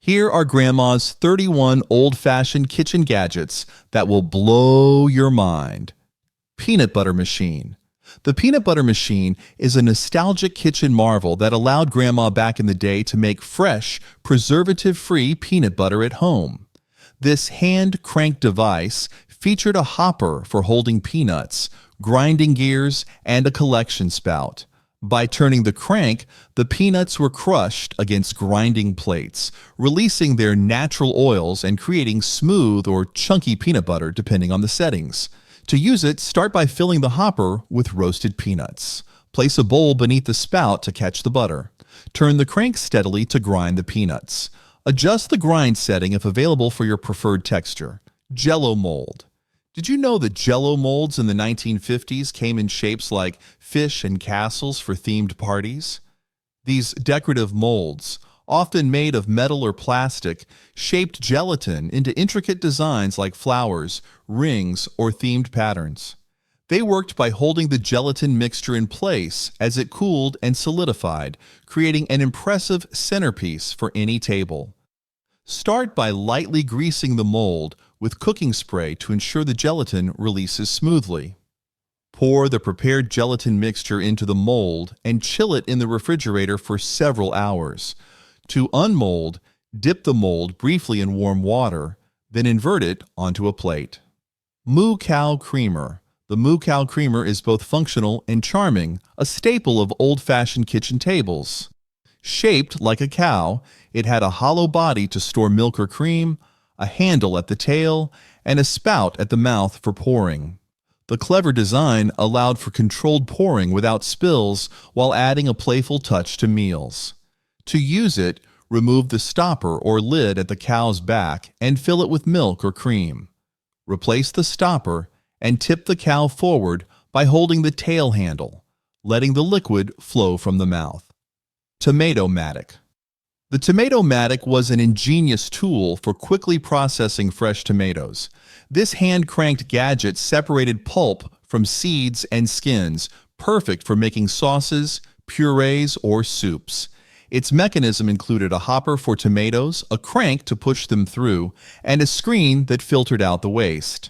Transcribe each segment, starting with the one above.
Here are Grandma's 31 old-fashioned kitchen gadgets that will blow your mind. Peanut butter machine. The peanut butter machine is a nostalgic kitchen marvel that allowed Grandma back in the day to make fresh, preservative-free peanut butter at home. This hand-cranked device featured a hopper for holding peanuts, grinding gears, and a collection spout. By turning the crank, the peanuts were crushed against grinding plates, releasing their natural oils and creating smooth or chunky peanut butter depending on the settings. To use it, start by filling the hopper with roasted peanuts. Place a bowl beneath the spout to catch the butter. Turn the crank steadily to grind the peanuts. Adjust the grind setting if available for your preferred texture. Jell-O mold. Did you know that Jell-O molds in the 1950s came in shapes like fish and castles for themed parties? These decorative molds, often made of metal or plastic, shaped gelatin into intricate designs like flowers, rings, or themed patterns. They worked by holding the gelatin mixture in place as it cooled and solidified, creating an impressive centerpiece for any table. Start by lightly greasing the mold with cooking spray to ensure the gelatin releases smoothly. Pour the prepared gelatin mixture into the mold and chill it in the refrigerator for several hours. To unmold, dip the mold briefly in warm water, then invert it onto a plate. Moo Cow Creamer. The Moo Cow Creamer is both functional and charming, a staple of old-fashioned kitchen tables. Shaped like a cow, it had a hollow body to store milk or cream, a handle at the tail, and a spout at the mouth for pouring. The clever design allowed for controlled pouring without spills while adding a playful touch to meals. To use it, remove the stopper or lid at the cow's back and fill it with milk or cream. Replace the stopper and tip the cow forward by holding the tail handle, letting the liquid flow from the mouth. Tomato-matic. The tomato-matic was an ingenious tool for quickly processing fresh tomatoes. This hand-cranked gadget separated pulp from seeds and skins, perfect for making sauces, purees, or soups. Its mechanism included a hopper for tomatoes, a crank to push them through, and a screen that filtered out the waste.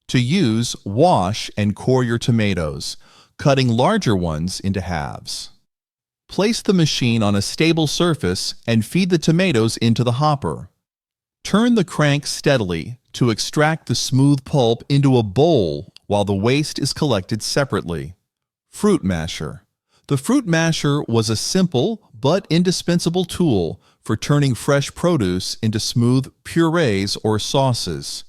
To use, wash and core your tomatoes, cutting larger ones into halves. Place the machine on a stable surface and feed the tomatoes into the hopper. Turn the crank steadily to extract the smooth pulp into a bowl while the waste is collected separately. Fruit masher. The fruit masher was a simple but indispensable tool for turning fresh produce into smooth purees or sauces.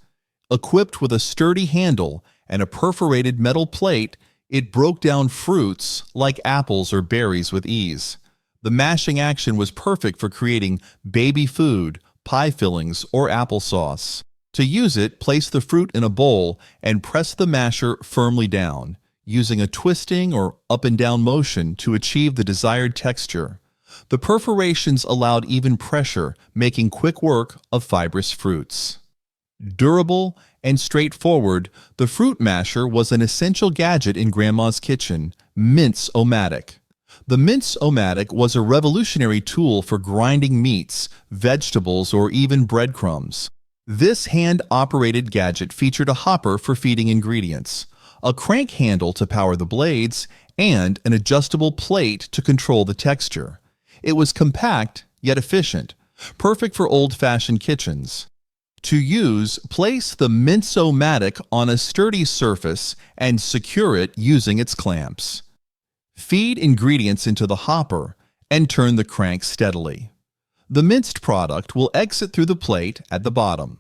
Equipped with a sturdy handle and a perforated metal plate, it broke down fruits like apples or berries with ease. The mashing action was perfect for creating baby food, pie fillings, or applesauce. To use it, place the fruit in a bowl and press the masher firmly down, using a twisting or up and down motion to achieve the desired texture. The perforations allowed even pressure, making quick work of fibrous fruits. Durable and straightforward, the fruit masher was an essential gadget in Grandma's kitchen, mince-o-matic. The mince-o-matic was a revolutionary tool for grinding meats, vegetables, or even breadcrumbs. This hand-operated gadget featured a hopper for feeding ingredients, a crank handle to power the blades, and an adjustable plate to control the texture. It was compact yet efficient, perfect for old-fashioned kitchens. To use, place the mince-o-matic on a sturdy surface and secure it using its clamps. Feed ingredients into the hopper and turn the crank steadily. The minced product will exit through the plate at the bottom.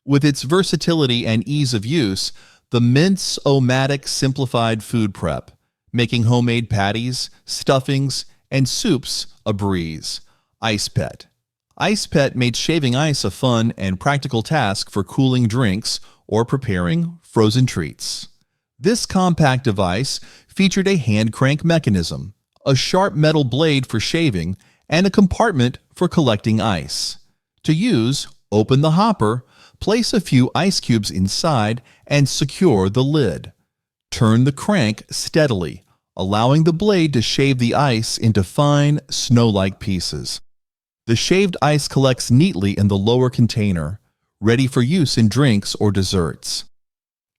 With its versatility and ease of use, the mince-o-matic simplified food prep, making homemade patties, stuffings, and soups a breeze. Ice Pet. Ice Pet made shaving ice a fun and practical task for cooling drinks or preparing frozen treats. This compact device featured a hand crank mechanism, a sharp metal blade for shaving, and a compartment for collecting ice. To use, open the hopper, place a few ice cubes inside, and secure the lid. Turn the crank steadily, allowing the blade to shave the ice into fine, snow-like pieces. The shaved ice collects neatly in the lower container, ready for use in drinks or desserts.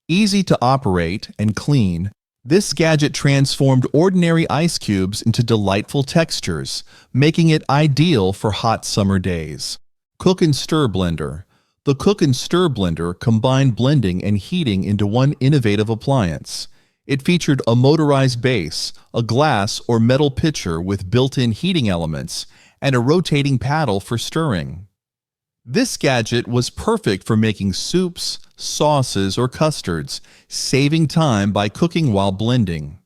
Easy to operate and clean, this gadget transformed ordinary ice cubes into delightful textures, making it ideal for hot summer days. Cook and Stir Blender. The Cook and Stir Blender combined blending and heating into one innovative appliance. It featured a motorized base, a glass or metal pitcher with built-in heating elements, and a rotating paddle for stirring. This gadget was perfect for making soups, sauces, or custards, saving time by cooking while blending.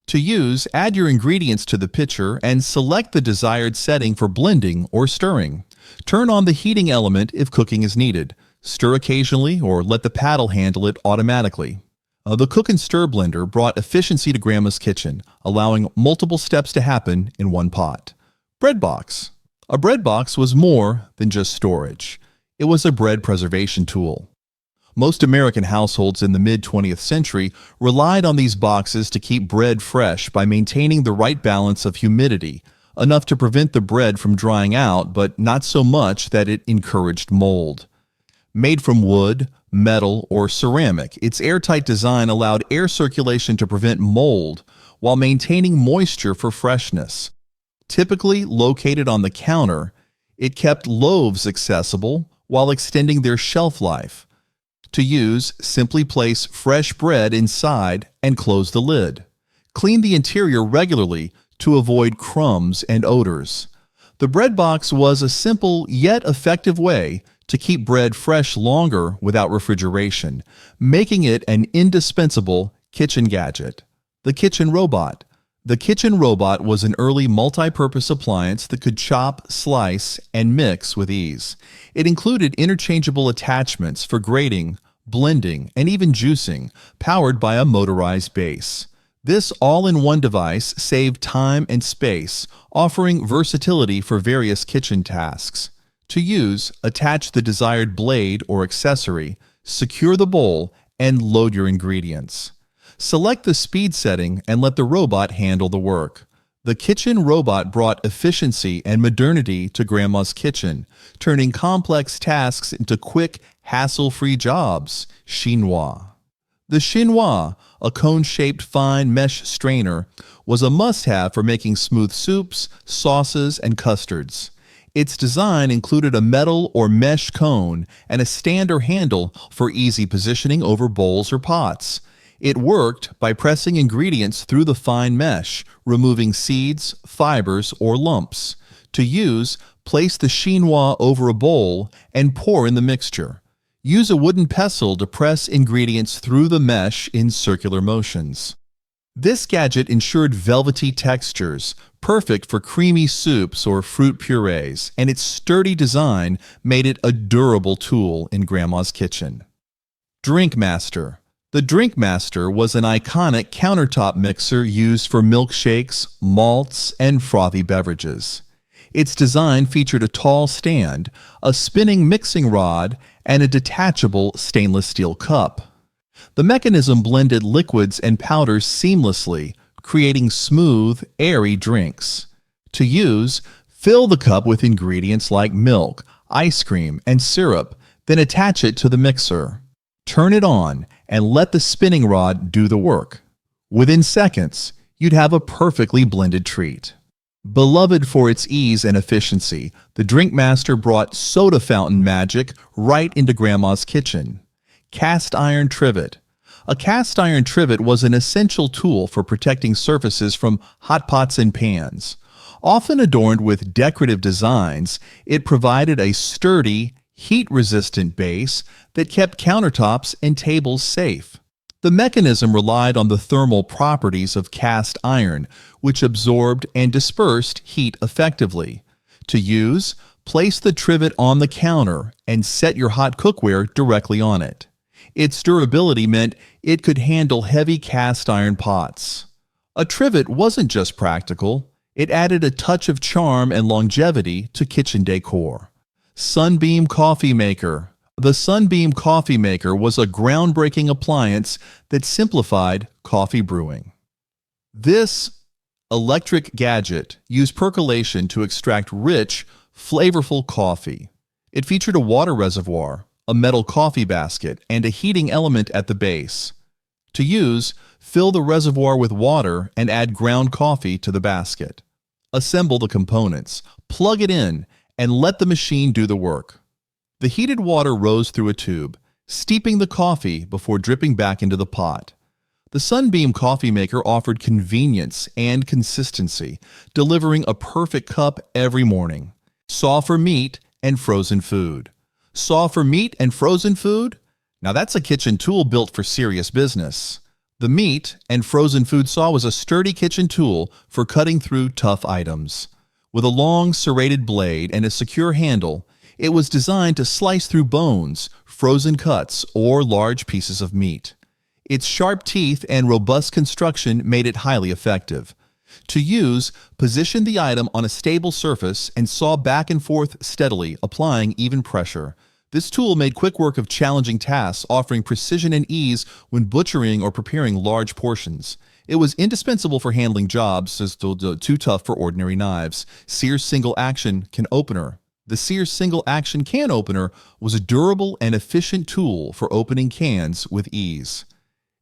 To use, add your ingredients to the pitcher and select the desired setting for blending or stirring. Turn on the heating element if cooking is needed. Stir occasionally or let the paddle handle it automatically. The Cook and Stir Blender brought efficiency to Grandma's kitchen, allowing multiple steps to happen in one pot. Bread box. A bread box was more than just storage. It was a bread preservation tool. Most American households in the mid-20th century relied on these boxes to keep bread fresh by maintaining the right balance of humidity, enough to prevent the bread from drying out, but not so much that it encouraged mold. Made from wood, metal, or ceramic, its airtight design allowed air circulation to prevent mold while maintaining moisture for freshness. Typically located on the counter, it kept loaves accessible while extending their shelf life. To use, simply place fresh bread inside and close the lid. Clean the interior regularly to avoid crumbs and odors. The bread box was a simple yet effective way to keep bread fresh longer without refrigeration, making it an indispensable kitchen gadget. The Kitchen Robot. The Kitchen Robot was an early multi-purpose appliance that could chop, slice, and mix with ease. It included interchangeable attachments for grating, blending, and even juicing, powered by a motorized base. This all-in-one device saved time and space, offering versatility for various kitchen tasks. To use, attach the desired blade or accessory, secure the bowl, and load your ingredients. Select the speed setting and let the robot handle the work. The Kitchen Robot brought efficiency and modernity to Grandma's kitchen, turning complex tasks into quick, hassle-free jobs. Chinois. The chinois, a cone-shaped fine mesh strainer, was a must-have for making smooth soups, sauces, and custards. Its design included a metal or mesh cone and a stand or handle for easy positioning over bowls or pots. It worked by pressing ingredients through the fine mesh, removing seeds, fibers, or lumps. To use, place the chinois over a bowl and pour in the mixture. Use a wooden pestle to press ingredients through the mesh in circular motions. This gadget ensured velvety textures, perfect for creamy soups or fruit purees, and its sturdy design made it a durable tool in Grandma's kitchen. Drink Master. The Drink Master was an iconic countertop mixer used for milkshakes, malts, and frothy beverages. Its design featured a tall stand, a spinning mixing rod, and a detachable stainless steel cup. The mechanism blended liquids and powders seamlessly, creating smooth, airy drinks. To use, fill the cup with ingredients like milk, ice cream, and syrup, then attach it to the mixer. Turn it on and let the spinning rod do the work. Within seconds, you'd have a perfectly blended treat. Beloved for its ease and efficiency, the Drink Master brought soda fountain magic right into Grandma's kitchen. Cast iron trivet. A cast iron trivet was an essential tool for protecting surfaces from hot pots and pans. Often adorned with decorative designs, it provided a sturdy, heat-resistant base that kept countertops and tables safe. The mechanism relied on the thermal properties of cast iron, which absorbed and dispersed heat effectively. To use, place the trivet on the counter and set your hot cookware directly on it. Its durability meant it could handle heavy cast iron pots. A trivet wasn't just practical, it added a touch of charm and longevity to kitchen decor. Sunbeam Coffee Maker. The Sunbeam Coffee Maker was a groundbreaking appliance that simplified coffee brewing. This electric gadget used percolation to extract rich, Flavorful coffee. It featured a water reservoir, a metal coffee basket, and a heating element at the base. To use, fill the reservoir with water and add ground coffee to the basket. Assemble the components, plug it in, and let the machine do the work. The heated water rose through a tube, steeping the coffee before dripping back into the pot. The Sunbeam coffee maker offered convenience and consistency, delivering a perfect cup every morning. Saw for meat and frozen food. Saw for meat and frozen food? Now that's a kitchen tool built for serious business. The meat and frozen food saw was a sturdy kitchen tool for cutting through tough items. With a long serrated blade and a secure handle, it was designed to slice through bones, frozen cuts, or large pieces of meat. Its sharp teeth and robust construction made it highly effective. To use, position the item on a stable surface and saw back and forth steadily, applying even pressure. This tool made quick work of challenging tasks, offering precision and ease when butchering or preparing large portions. It was indispensable for handling jobs too tough for ordinary knives. Sears Single Action Can Opener. The Sears Single Action Can Opener was a durable and efficient tool for opening cans with ease.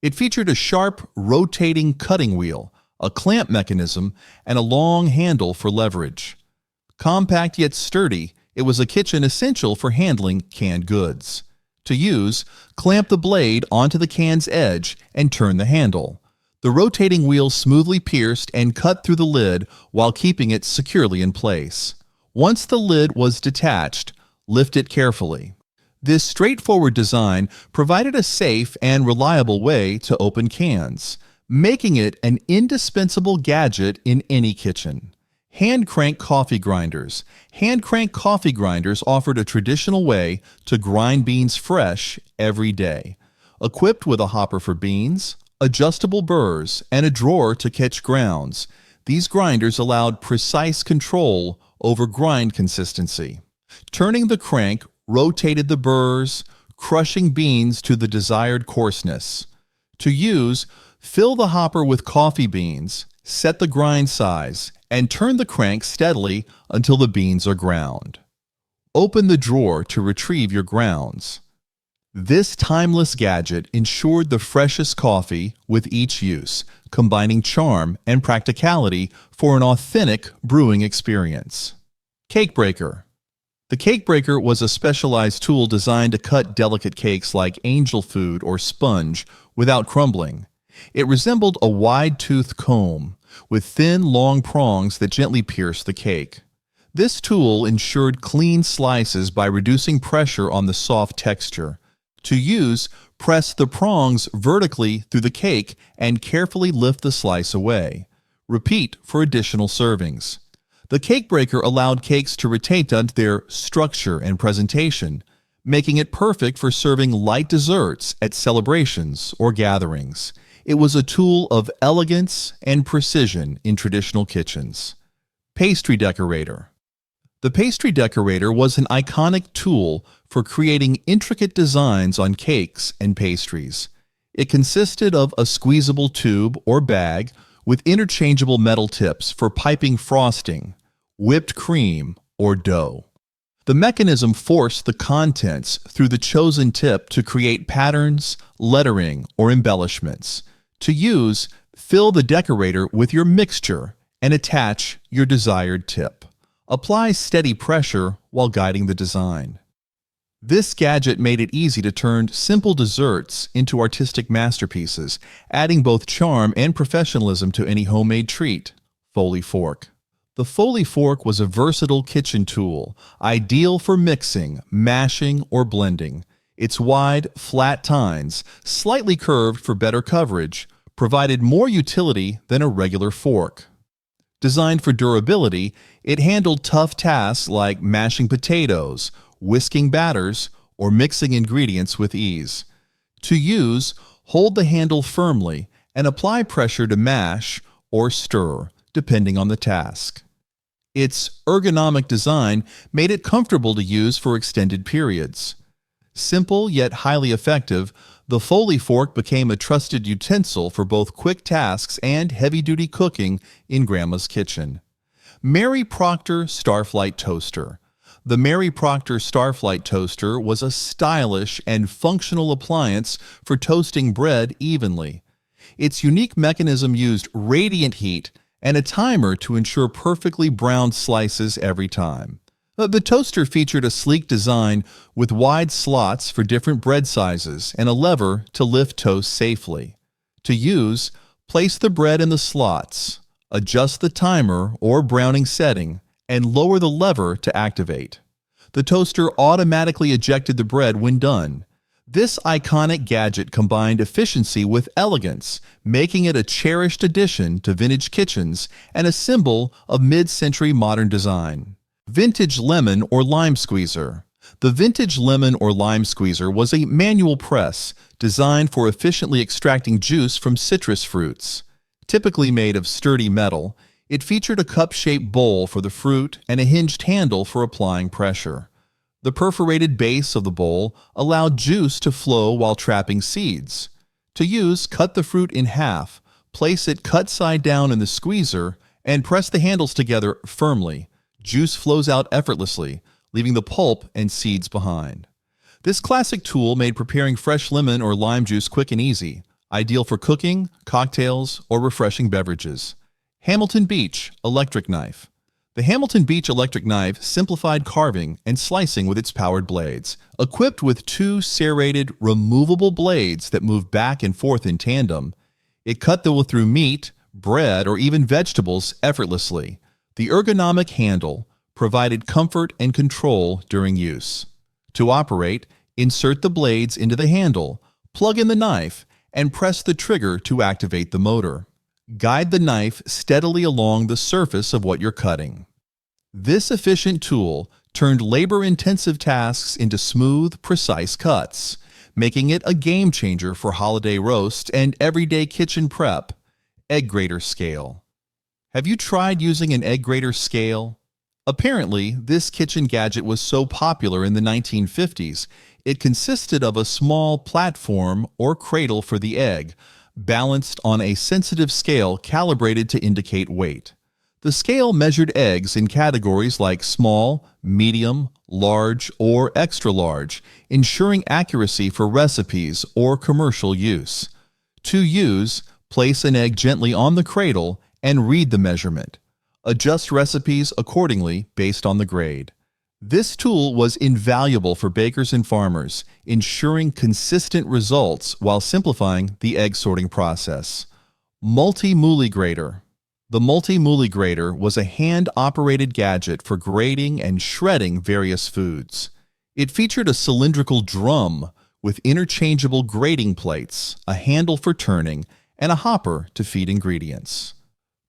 It featured a sharp, rotating cutting wheel, a clamp mechanism, and a long handle for leverage. Compact yet sturdy, it was a kitchen essential for handling canned goods. To use, clamp the blade onto the can's edge and turn the handle. The rotating wheel smoothly pierced and cut through the lid while keeping it securely in place. Once the lid was detached, lift it carefully. This straightforward design provided a safe and reliable way to open cans, making it an indispensable gadget in any kitchen. Hand crank coffee grinders. Hand crank coffee grinders offered a traditional way to grind beans fresh every day. Equipped with a hopper for beans, adjustable burrs, and a drawer to catch grounds, these grinders allowed precise control over grind consistency. Turning the crank rotated the burrs, crushing beans to the desired coarseness. To use, fill the hopper with coffee beans, set the grind size, and turn the crank steadily until the beans are ground. Open the drawer to retrieve your grounds. This timeless gadget ensured the freshest coffee with each use, combining charm and practicality for an authentic brewing experience. Cake breaker. The cake breaker was a specialized tool designed to cut delicate cakes like angel food or sponge without crumbling. It resembled a wide-toothed comb with thin, long prongs that gently pierced the cake. This tool ensured clean slices by reducing pressure on the soft texture. To use, press the prongs vertically through the cake and carefully lift the slice away. Repeat for additional servings. The cake breaker allowed cakes to retain their structure and presentation, making it perfect for serving light desserts at celebrations or gatherings. It was a tool of elegance and precision in traditional kitchens. Pastry decorator. The pastry decorator was an iconic tool for creating intricate designs on cakes and pastries. It consisted of a squeezable tube or bag with interchangeable metal tips for piping frosting, whipped cream, or dough. The mechanism forced the contents through the chosen tip to create patterns, lettering, or embellishments. To use, fill the decorator with your mixture and attach your desired tip. Apply steady pressure while guiding the design. This gadget made it easy to turn simple desserts into artistic masterpieces, adding both charm and professionalism to any homemade treat. Foley fork. The Foley fork was a versatile kitchen tool, ideal for mixing, mashing, or blending. Its wide, flat tines, slightly curved for better coverage, provided more utility than a regular fork. Designed for durability, it handled tough tasks like mashing potatoes, whisking batters, or mixing ingredients with ease. To use, hold the handle firmly and apply pressure to mash or stir, depending on the task. Its ergonomic design made it comfortable to use for extended periods. Simple yet highly effective, the Foley fork became a trusted utensil for both quick tasks and heavy-duty cooking in Grandma's kitchen. Mary Proctor Starflight Toaster. The Mary Proctor Starflight toaster was a stylish and functional appliance for toasting bread evenly. Its unique mechanism used radiant heat and a timer to ensure perfectly browned slices every time. The toaster featured a sleek design with wide slots for different bread sizes and a lever to lift toast safely. To use, place the bread in the slots, adjust the timer or browning setting, and lower the lever to activate. The toaster automatically ejected the bread when done. This iconic gadget combined efficiency with elegance, making it a cherished addition to vintage kitchens and a symbol of mid-century modern design. Vintage lemon or lime squeezer. The vintage lemon or lime squeezer was a manual press designed for efficiently extracting juice from citrus fruits. Typically made of sturdy metal, it featured a cup-shaped bowl for the fruit and a hinged handle for applying pressure. The perforated base of the bowl allowed juice to flow while trapping seeds. To use, cut the fruit in half, place it cut side down in the squeezer, and press the handles together firmly. Juice flows out effortlessly, leaving the pulp and seeds behind. This classic tool made preparing fresh lemon or lime juice quick and easy, ideal for cooking, cocktails, or refreshing beverages. Hamilton Beach Electric Knife. The Hamilton Beach electric knife simplified carving and slicing with its powered blades. Equipped with two serrated, removable blades that move back and forth in tandem, it cut through meat, bread, or even vegetables effortlessly. The ergonomic handle provided comfort and control during use. To operate, insert the blades into the handle, plug in the knife, and press the trigger to activate the motor. Guide the knife steadily along the surface of what you're cutting. This efficient tool turned labor-intensive tasks into smooth, precise cuts, making it a game changer for holiday roasts and everyday kitchen prep. Egg grater scale. Have you tried using an egg grater scale? Apparently, this kitchen gadget was so popular in the 1950s, it consisted of a small platform or cradle for the egg, balanced on a sensitive scale calibrated to indicate weight. The scale measured eggs in categories like small, medium, large, or extra large, ensuring accuracy for recipes or commercial use. To use, place an egg gently on the cradle and read the measurement. Adjust recipes accordingly based on the grade. This tool was invaluable for bakers and farmers, ensuring consistent results while simplifying the egg sorting process. Multi-Mouli Grater. The Multi-Mouli Grater was a hand-operated gadget for grating and shredding various foods. It featured a cylindrical drum with interchangeable grating plates, a handle for turning, and a hopper to feed ingredients.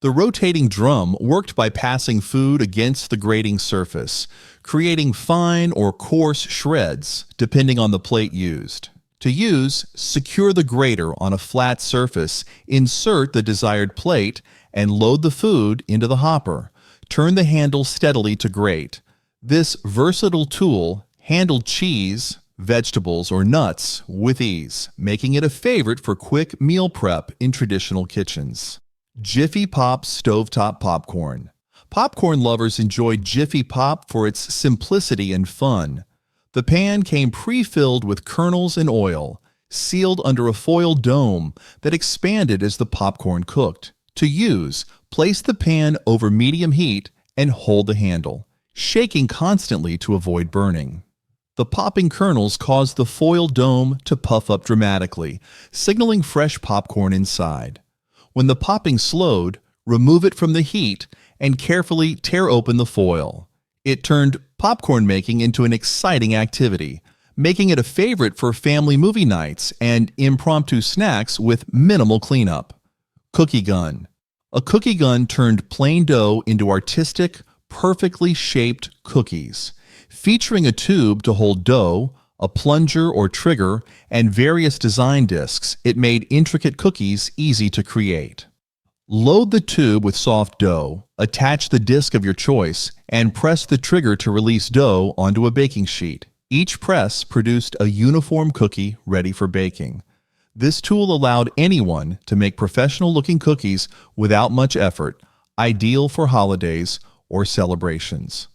The rotating drum worked by passing food against the grating surface, creating fine or coarse shreds depending on the plate used. To use, secure the grater on a flat surface, insert the desired plate, and load the food into the hopper. Turn the handle steadily to grate. This versatile tool handled cheese, vegetables, or nuts with ease, making it a favorite for quick meal prep in traditional kitchens. Jiffy Pop Stovetop Popcorn. Popcorn lovers enjoyed Jiffy Pop for its simplicity and fun. The pan came pre-filled with kernels and oil, sealed under a foil dome that expanded as the popcorn cooked. To use, place the pan over medium heat and hold the handle, shaking constantly to avoid burning. The popping kernels caused the foil dome to puff up dramatically, signaling fresh popcorn inside. When the popping slowed, remove it from the heat and carefully tear open the foil. It turned popcorn making into an exciting activity, making it a favorite for family movie nights and impromptu snacks with minimal cleanup. Cookie gun. A cookie gun turned plain dough into artistic, perfectly shaped cookies. Featuring a tube to hold dough, a plunger or trigger, and various design discs, it made intricate cookies easy to create. Load the tube with soft dough, attach the disc of your choice, and press the trigger to release dough onto a baking sheet. Each press produced a uniform cookie ready for baking. This tool allowed anyone to make professional-looking cookies without much effort, ideal for holidays or celebrations.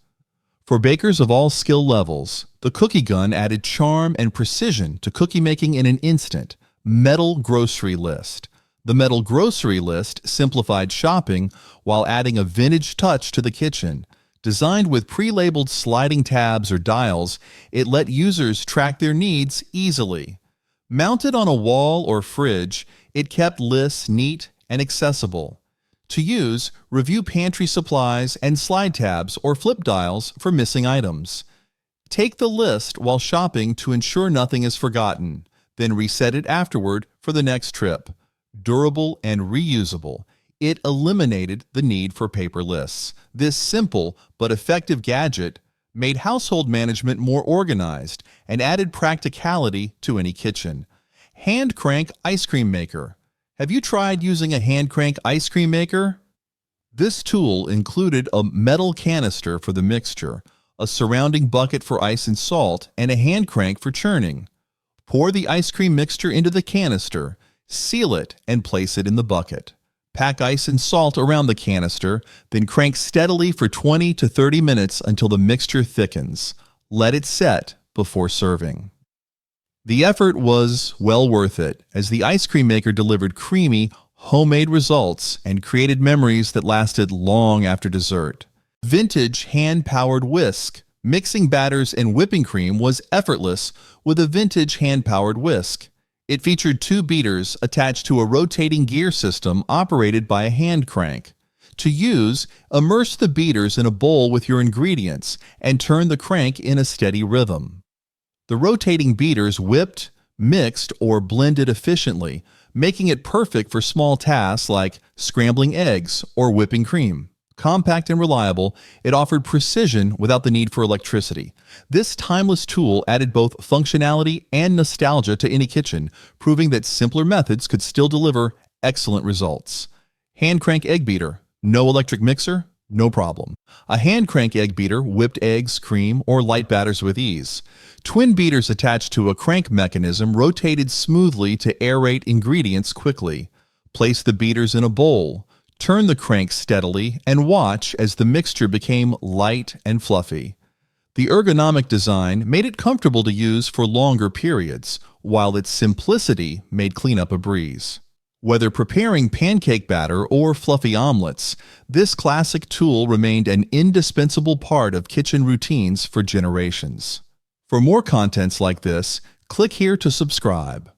For bakers of all skill levels, the cookie gun added charm and precision to cookie making in an instant. Metal grocery list. The metal grocery list simplified shopping while adding a vintage touch to the kitchen. Designed with pre-labeled sliding tabs or dials, it let users track their needs easily. Mounted on a wall or fridge, it kept lists neat and accessible. To use, review pantry supplies and slide tabs or flip dials for missing items. Take the list while shopping to ensure nothing is forgotten, then reset it afterward for the next trip. Durable and reusable, it eliminated the need for paper lists. This simple but effective gadget made household management more organized and added practicality to any kitchen. Hand crank ice cream maker. Have you tried using a hand crank ice cream maker? This tool included a metal canister for the mixture, a surrounding bucket for ice and salt, and a hand crank for churning. Pour the ice cream mixture into the canister, seal it, and place it in the bucket. Pack ice and salt around the canister, then crank steadily for 20 to 30 minutes until the mixture thickens. Let it set before serving. The effort was well worth it, as the ice cream maker delivered creamy, homemade results and created memories that lasted long after dessert. Vintage hand-powered whisk. Mixing batters and whipping cream was effortless with a vintage hand-powered whisk. It featured 2 beaters attached to a rotating gear system operated by a hand crank. To use, immerse the beaters in a bowl with your ingredients and turn the crank in a steady rhythm. The rotating beaters whipped, mixed, or blended efficiently, making it perfect for small tasks like scrambling eggs or whipping cream. Compact and reliable, it offered precision without the need for electricity. This timeless tool added both functionality and nostalgia to any kitchen, proving that simpler methods could still deliver excellent results. Hand crank egg beater. No electric mixer? No problem. A hand crank egg beater whipped eggs, cream, or light batters with ease. Twin beaters attached to a crank mechanism rotated smoothly to aerate ingredients quickly. Place the beaters in a bowl. Turn the crank steadily and watch as the mixture became light and fluffy. The ergonomic design made it comfortable to use for longer periods, while its simplicity made cleanup a breeze. Whether preparing pancake batter or fluffy omelets, this classic tool remained an indispensable part of kitchen routines for generations. For more contents like this, click here to subscribe.